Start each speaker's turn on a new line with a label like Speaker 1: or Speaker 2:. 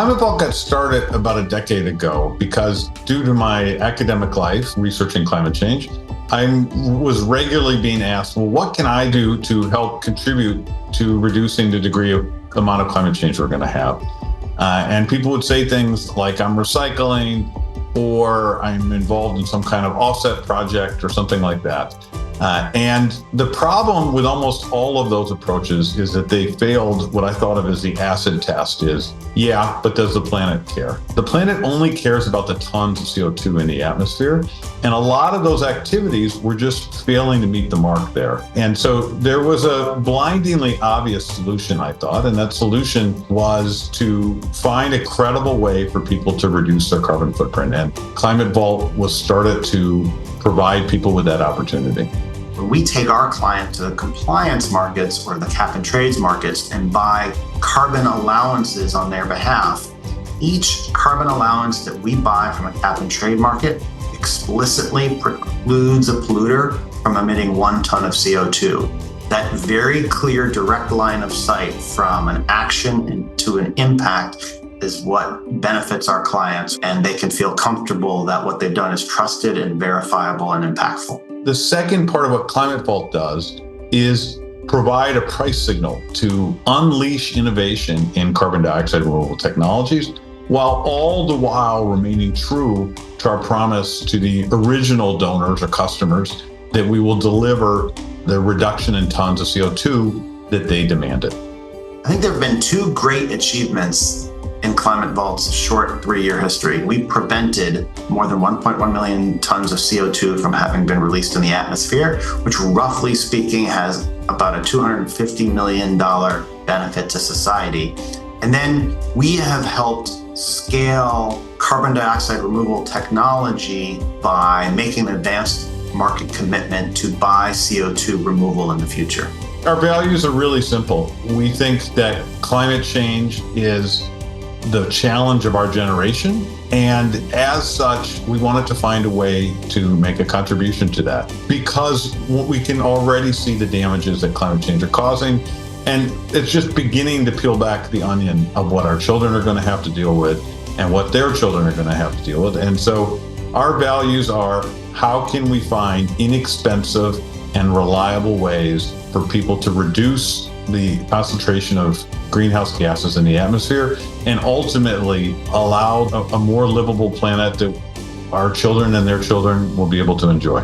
Speaker 1: Climate Vault got started about a decade ago because due to my academic life researching climate change, I was regularly being asked, well, what can I do to help contribute to reducing the degree of amount of climate change we're going to have? And people would say things like, I'm recycling, or I'm involved in some kind of offset project or something like that. And the problem with almost all of those approaches is that they failed what I thought of as the acid test is, yeah, but does the planet care? The planet only cares about the tons of CO2 in the atmosphere. And a lot of those activities were just failing to meet the mark there. And so there was a blindingly obvious solution, I thought, and that solution was to find a credible way for people to reduce their carbon footprint. And Climate Vault was started to provide people with that opportunity.
Speaker 2: When we take our client to the compliance markets or the cap and trades markets and buy carbon allowances on their behalf, each carbon allowance that we buy from a cap and trade market explicitly precludes a polluter from emitting 1 ton of CO2. That very clear direct line of sight from an action to an impact is what benefits our clients, and they can feel comfortable that what they've done is trusted and verifiable and impactful.
Speaker 1: The second part of what Climate Vault does is provide a price signal to unleash innovation in carbon dioxide removal technologies, while all the while remaining true to our promise to the original donors or customers that we will deliver the reduction in tons of CO2 that they demanded.
Speaker 2: I think there have been 2 great achievements in Climate Vault's short 3-year history. We prevented more than 1.1 million tons of CO2 from having been released in the atmosphere, which roughly speaking has about a $250 million benefit to society. And then we have helped scale carbon dioxide removal technology by making an advanced market commitment to buy CO2 removal in the future.
Speaker 1: Our values are really simple. We think that climate change is the challenge of our generation. And as such, we wanted to find a way to make a contribution to that because we can already see the damages that climate change are causing. And it's just beginning to peel back the onion of what our children are going to have to deal with and what their children are going to have to deal with. And so our values are, how can we find inexpensive and reliable ways for people to reduce the concentration of greenhouse gases in the atmosphere and ultimately allow a more livable planet that our children and their children will be able to enjoy.